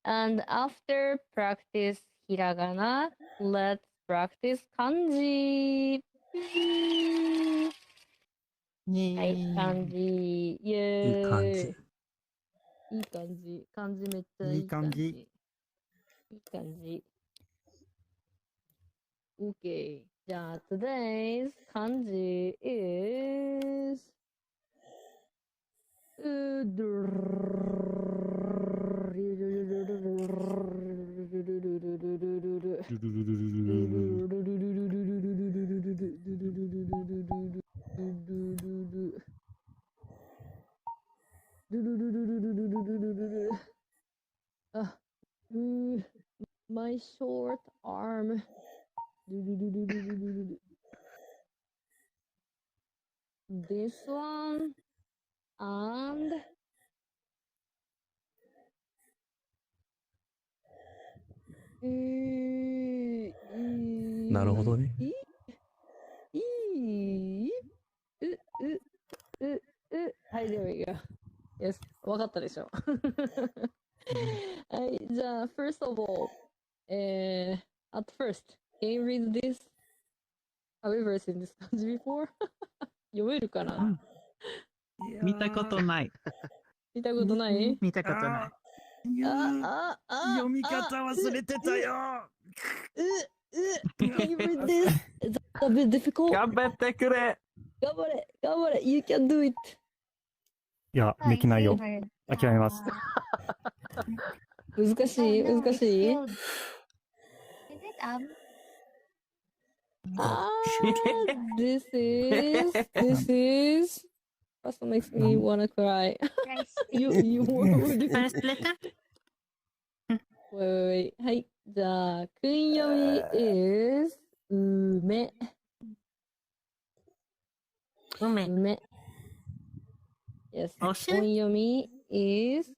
And after practice ひらがな, let's practice 漢字。はい、漢字。イェーイ。いい感じ。漢字めっちゃいい感じ。いい感じ。OK。じゃあ、today's 漢字 is あ、my short arm. This one andなるほどね。はい、there we go. Yes, わかったでしょ。はい、じゃあ、first of all, at first, can you read this? Have you ever seen this 漢字 before? 読めるかな、見たことない。見たことない、見たことない。読み方忘れてたよ。Can you read this? Is that a bit difficult? 頑張ってくれ。頑張れ、頑張れ、You can do it. いや、できないよ。諦めます。難しい、難しい。This is. That's what makes me wanna cry. you were First letter? wait. はい。じゃあ、訓読み is 梅。梅。Yes. 音読み is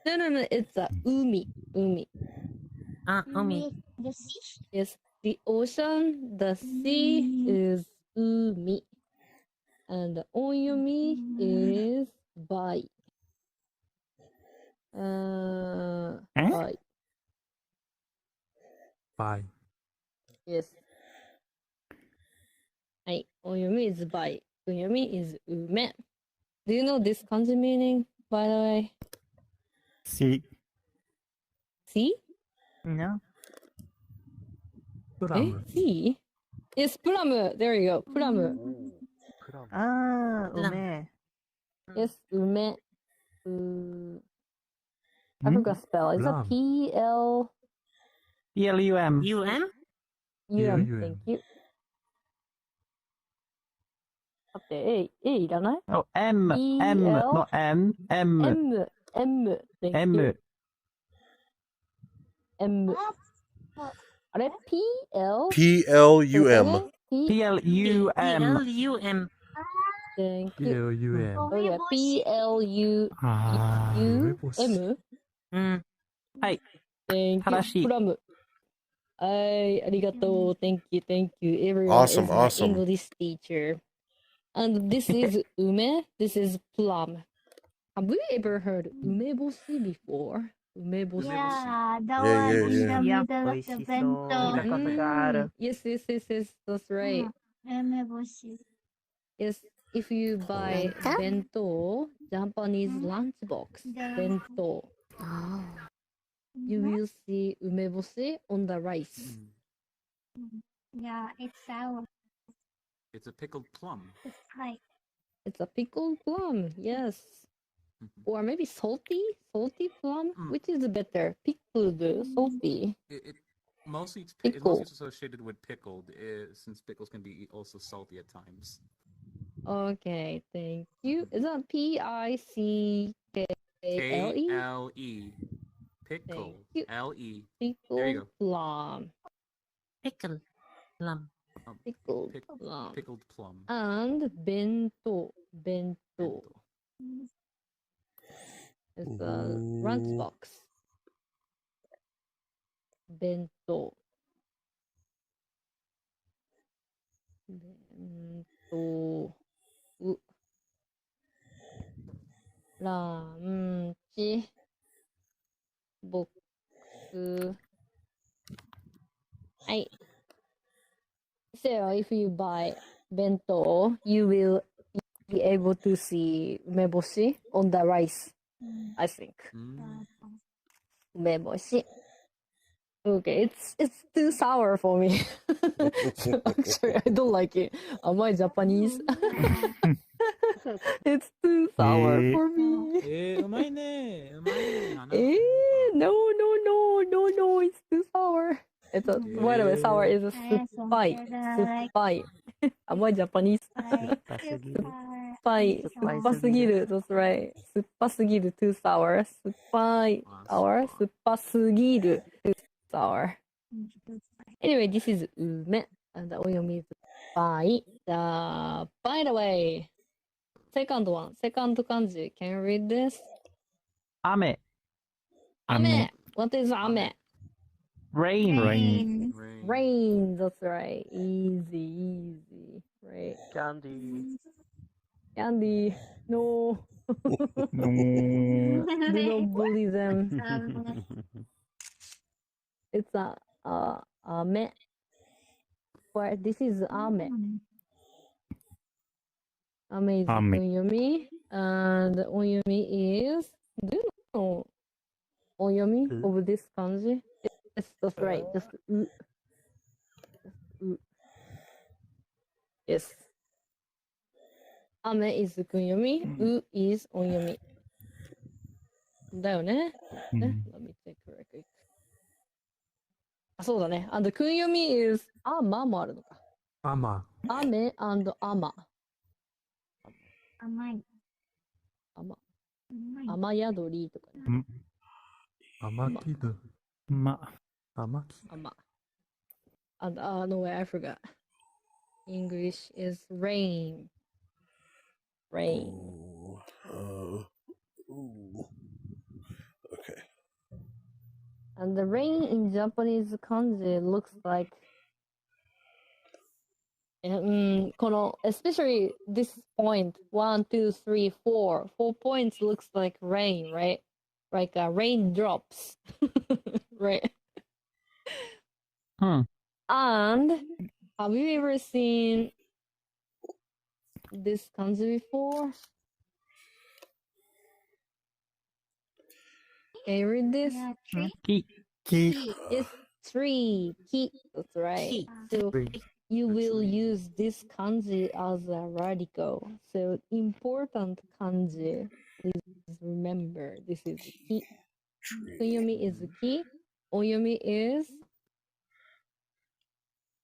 no, it's a 海。あ、海。Yes. The ocean, the sea is 海。And 音読み is by. By. Bye. Yes. はい。音読み is by. 訓読み is 梅。Do you know this 漢字 meaning, by the way? See. See? No. P? Yes, plum. There you go. Plum. プラム。あー、梅。 Yes, ume. I forgot spell. Is that Plum. P-L-U-M? PLUM. Thank you. 待って、A いらない Oh, M, M, not M, M, M, M. Thank you. M. M. あれ P-L? PLUM. PLUM. Thank you. PLUM. Oh yeah, P-L-U-M? はい。 Thank you. 正しい。 Plum. はい、ありがとう。Thank you, thank you. Everyone Awesome, is my awesome. English teacher. And this is ume. This is plum. Have we ever heard umeboshi before? Umeboshi. Yeah, the Yeah, one yeah, in yeah. the Yeah, middle of the 美味しそう。 bento. 聞いたことがある。 Yes, yes, yes, yes. That's right. Umeboshi. Yes, if you buy bento, Japanese lunchbox, bento, you will see umeboshi on the rice. Yeah, it's sour. It's a pickled plum. It's like It's a pickled plum, yes. Or maybe salty plum. Which is better? Pickled, salty. Mostly it's Pickle. mostly associated with pickled, since pickles can be also salty at times. Okay, thank you. Is that P-I-C-K-L-E? K-L-E. Pickle. Thank you. L-E. Pickled There you go. plum. Pickle. Plum. Pickled plum. Pickled plum. And bento. It's a lunchbox. Bento. Lunch box. So if you buy bento, you will be able to see umeboshi on the rice, I think. Umeboshi. Okay, it's too sour for me. Actually, I don't like it. Am I Japanese? It's too sour for me. うまいね。うまいね。No, it's too sour. It's a, by the way, sour is a酸っぱい. Am I Japanese? 酸っぱすぎる. That's right. 酸っぱすぎる, too sour. 酸っぱい, sour. 酸っぱすぎる, too sour. Anyway, this is ume. And the oyomi is bai. By the way, second kanji. Can you read this? Ame. Ame. What is ame? Rain. Rain. That's right. Easy. Right. Candy. No. Do not bully them. It's a ame. Where this is ame. Ame is onyomi, and onyomi is. Do you know onyomi of this kanji? Yes, that's right. Just u. Yes. Ame is kunyomi, u is onyomi. だよね。Let me take a quick. あ、そうだね。And 訓読み is あまもあるのか。雨。雨 and あま。甘い。雨宿りとかね。甘きど。甘き。And no way, I forgot. English is rain. Rain. Okay. And the rain in Japanese kanji looks like この especially this point 1, 2, 3, 4 points looks like rain, right? Like raindrops, right? And have you ever seen this kanji before? Can you read this? Yeah, tree. Ki. It's tree, ki. That's right. Ki. So you A will tree. use this kanji as a radical. So important kanji. Please remember this is ki. Kunyomi is ki. Onyomi is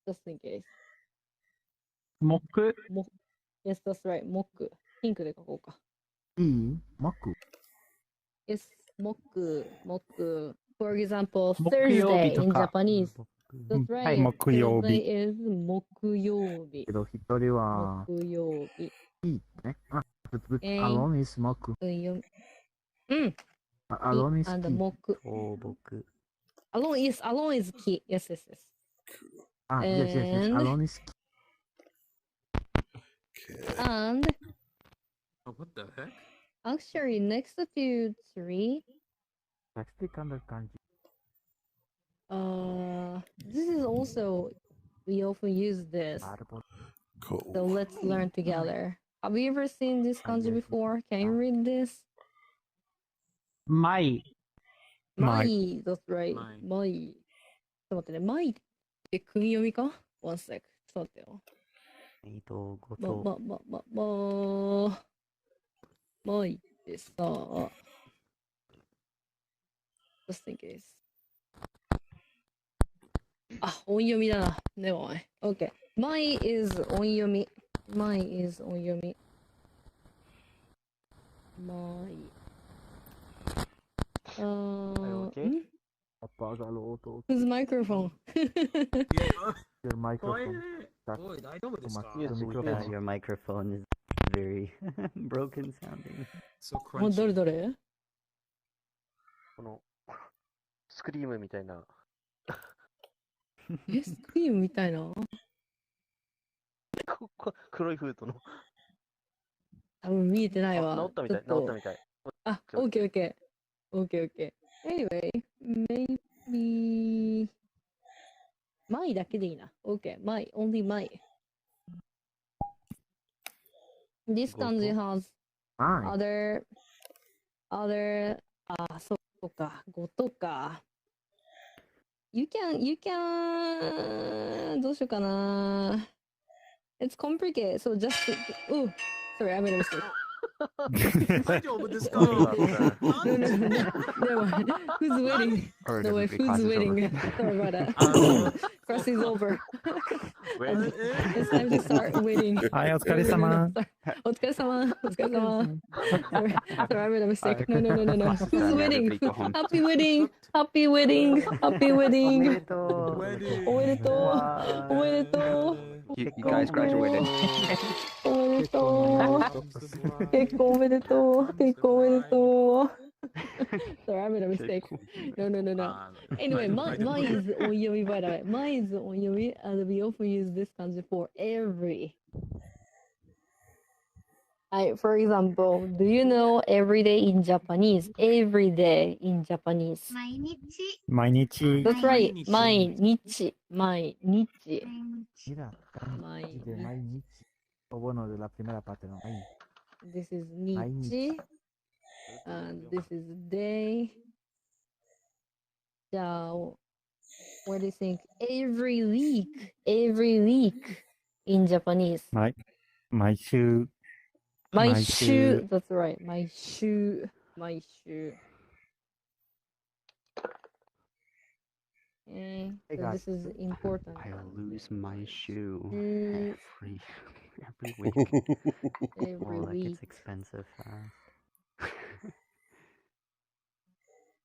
just in case. 木。 Mo. Yes, that's right. Moku. ピンクで書こうか。いい木。 Yes, moku. Moku. For example, 木曜 Thursday 日と in か。 Japanese. That's は right. い、木曜 Thursday 日。 is 木曜日。けど一人は、木曜日。いいね。あ、えー alone is 木。うん。alone is and 木。木。放牧。 Alone is key. Yes, yes, yes. あ、yes, yes, yes. And- alone is And Oh, what the heck? actually, next to tree, キャスティカンダ感じ。 this is also we often use this. Cool. So let's learn together. Have you ever seen this kanji before? Can you read this? my Mai. That's right. Mai. Mai. ちょっと待ってね。Mai って訓読みか ?One sec. ちょっと待ってよ。ごと。Mai ってさ、just in case. あ、音読みだな。でも、OK。Mai is 音読み。Mai is 音読み。Mai。ん Whose microphone? your microphone. Boy, I know what this Too much. guy. Your microphone. Your microphone is very broken sounding. So どれ crunchy. どれこの、スクリームみたいな。スクリームみたいな黒いフードの。多分見えてないわ。治ったみたい、ちょっと治ったみたい。あ、OK, OK. OK, OK. Anyway, maybe... マイだけでいいな。OK, マイ、only マイ。This kanji has Fine. other, あ、そうか、ごとか。You can, どうしようかな。It's complicated, so just, sorry, I made a mistake. 大丈夫ですか No, who's waiting? No, wait, who's waiting? Sorry about that. Class is over. It's time to start waiting. はい、お疲れ様。お疲れ様。お疲れ様。Sorry, I made a mistake. No. Who's wedding? Happy wedding. Happy wedding. Happy wedding. おめでとう。おめでとう。 You guys graduated. おめでとう。結婚おめでとう。結婚おめでとう。Sorry, I made a mistake. No. Anyway, mine is 音読み by the way. Mine is 音読み and we often use this kanji for every. For example, do you know every day in Japanese? Every day in Japanese. 毎日。毎日。 That's right. 毎日。Mira,毎de 毎日. O bueno, de la primera parte, ¿no? Ahí. This is 日 and this is day. じゃあ、what do you think? Every week in Japanese. 毎週。毎週。That's right. 毎週。So this is important. I'll lose my shoe Mm. every week. Every Like week. it's expensive.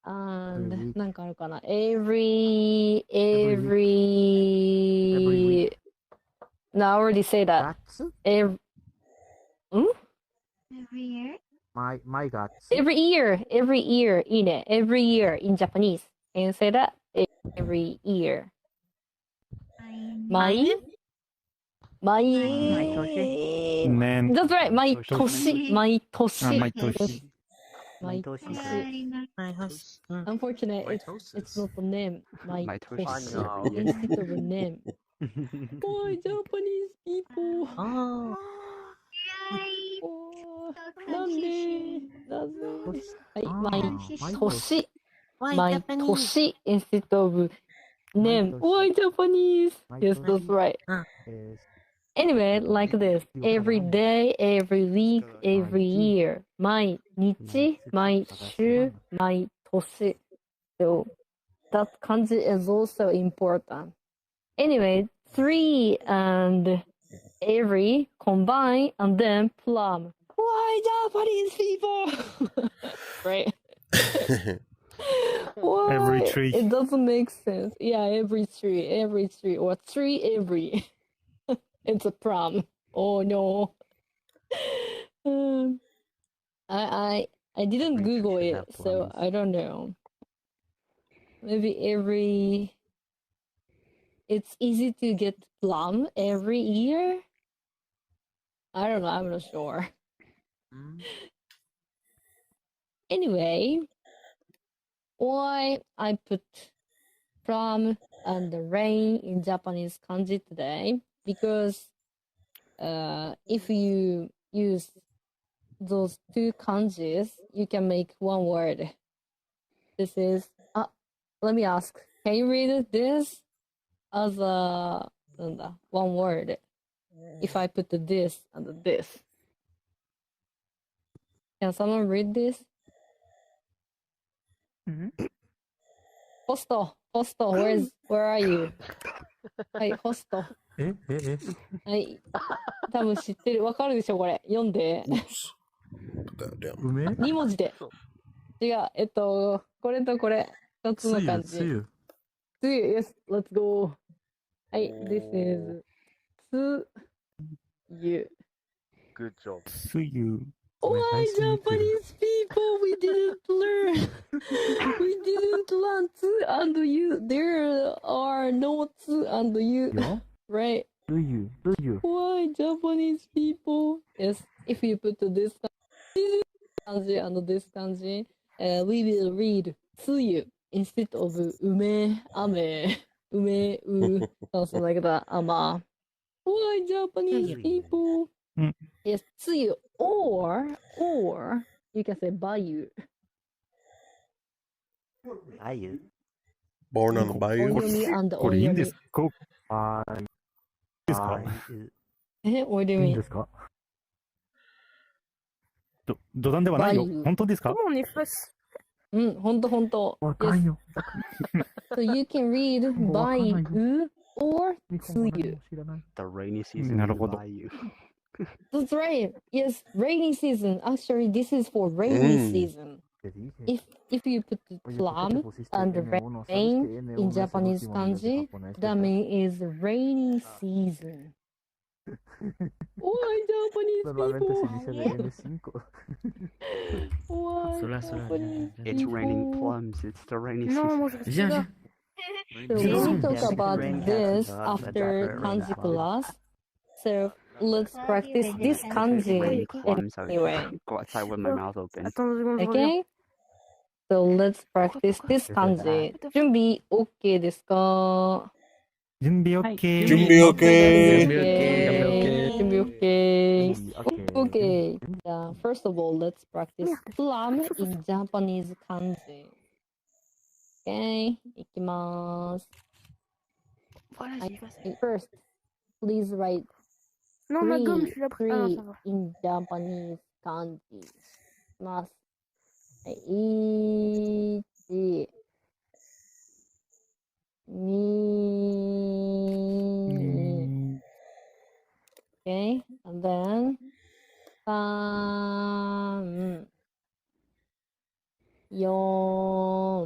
And week. なんかあるかな Every No, I already say that. Every Every year. my God. Every year いいね Every year in Japanese. Can you say that? Every year. 毎年。 That's right. 毎年。毎年。毎年。Unfortunately, it's not a name. 毎年。Instead of a name. Boy, Japanese people. なんではい、毎年。毎年 instead of Name. Why Japanese? Yes, that's right. Anyway, like this. Every day, every week, every year. 毎日、毎週、毎年. So that kanji is also important. Anyway, 3 and every combine and then plum. Why Japanese people? Right? Why? Every tree. It doesn't make sense. Yeah, every tree, or tree every. It's a prom. Oh no. Um, I didn't Google it, so I don't know. Maybe every. It's easy to get plum every year. I don't know. I'm not sure. Anyway, why I put plum and the rain in Japanese kanji today? Because if you use those two kanjis, you can make one word. This is, let me ask, can you read this as a one word? If I put this and this. Can someone read this? Hosto, where are you? はい、ホスト。はい。多分知ってる。わかるでしょ、これ。読んで。2文字で。違う。これとこれ。2つの漢字。つゆ。Yes, let's go. はい、this is つゆ。Good job. つゆ。Why Japanese people? We didn't learn. We didn't learn tsu and you. There are no tsu and you. Right? Why Japanese people? Yes, if you put this kanji and this kanji, we will read tsuyu instead of ume, ame, ume, something like that. Ama. Why Japanese people? Yes, tsuyu. Or you can say bayou. Bayou? Born on the bayou? Onyomi and これいいんです onyomi. かいいですか What do you いいん mean? ですか冗談ではないよ。bayou. 本当ですかほんと。わかん Yes. よ。 So you can read わかんないよ。 bayou or ニコも何 tsuyu. も知らない。 The rainy season なる is ほど。 bayou. That's right. Yes, rainy season. Actually, this is for rainy season. If you put the plum and the rain in Japanese kanji, that means is rainy season. Why Japanese people? Why Japanese It's raining people? plums. It's the rainy season. So we'll talk about this after kanji class. So let's practice this kanji Raining plums. anyway. Go outside with my mouth open. Okay? So let's practice this kanji. 準備 OK ですか？準備 OK。準備 OK。準備 OK。OK。じゃあ、first of all, let's practice plum in Japanese kanji. Okay? いきます。First, please write three in Japanese kanji. いきます。1、2, okay, and then 3, 4.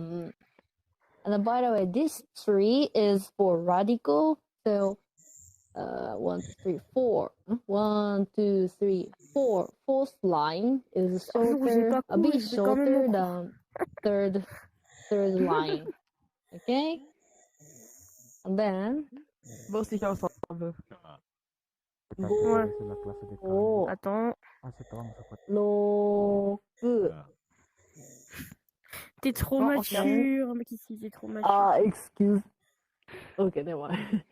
And then, by the way, this tree is for radical. So, 1, 2, 3, 4. 1, 2, 3, 4. Fourth line is shorter, a bit shorter than third line. Okay? And then, 5, 6. T'es trop mature, mec ici, t'es trop mature. Ah, excuse. Ok, never mind.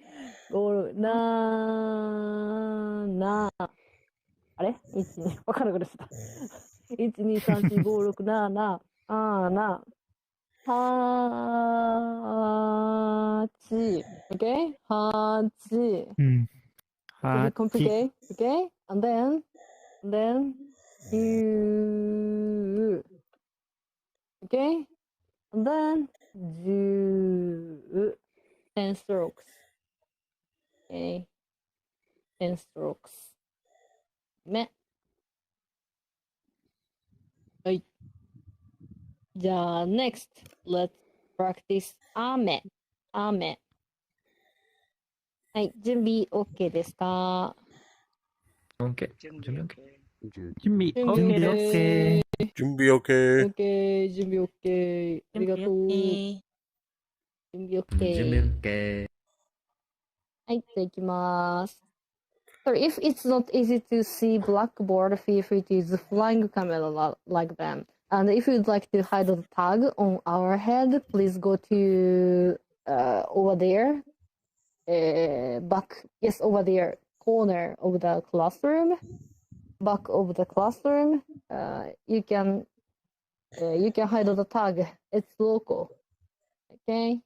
5、7。あれ ?1、2、わかんなくなっちゃった。1、2、3、4、5、6、7、7。Hachi. Okay? Hachi. Pretty Hachi. complicated. Okay? And then, you. Okay? And then, 10. 10 strokes. Okay? 10 strokes. ね。はい。じゃあ、next, let's practice 雨。雨。はい、準備 OK ですか？ OK。準備 OK。準備準備 OK。準備 OK。OK、準備 OK。ありがとう。準備 OK。準備 OK。はい、じゃあ行きます。So if it's not easy to see blackboard, feel free to use flying camera like them. And if you'd like to hide the tag on our head, please go to over there. Back, yes, over there, corner of the classroom, back of the classroom. You can hide the tag. It's local. Okay.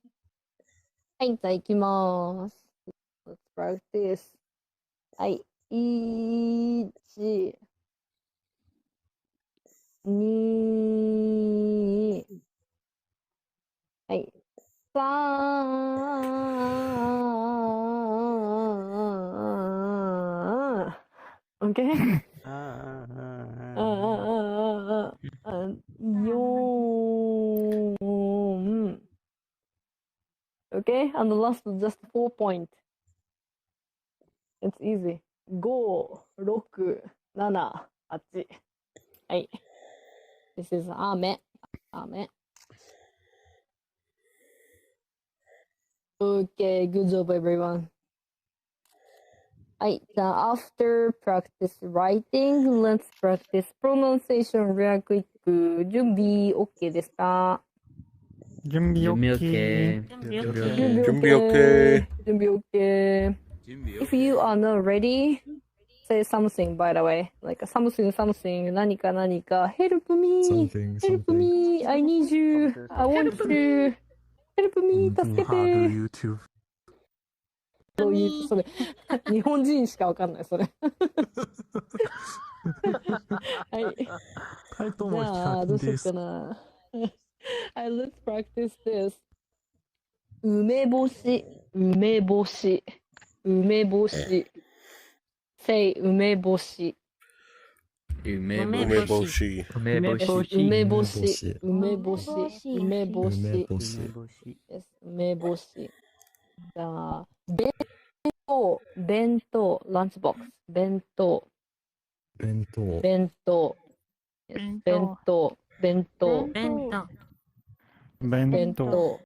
はい、じゃあ行きます。Let's practice. はい、1、2、はい、3。Okay? 4. Okay? And the last just 4 point. It's easy. 5、6、7、8。はい。This is 雨。雨。Okay, good job everyone. はい。じゃあ、after practice writing, let's practice pronunciation real quick. 準備 OK ですか？準備準備 OK。 OK。準備 OK。準備 OK. If you are not ready, say something by the way. Like something, 何か何か. Help me! Help me! I need you! I want you! Help me! 助けて! YouTube. そういう、それ、日本人しかわかんない、それ。はい。じゃあ、どうしようかな。はい、let's practice this. 梅干し、梅干し、梅干し。say 梅干し。梅梅干し。梅干し。梅干し。梅干し。梅干し。梅干し。Yes, 梅干し。じゃあ、弁当、ランチボックス。弁当。弁当。弁当。Yes, 弁当。弁当。弁当。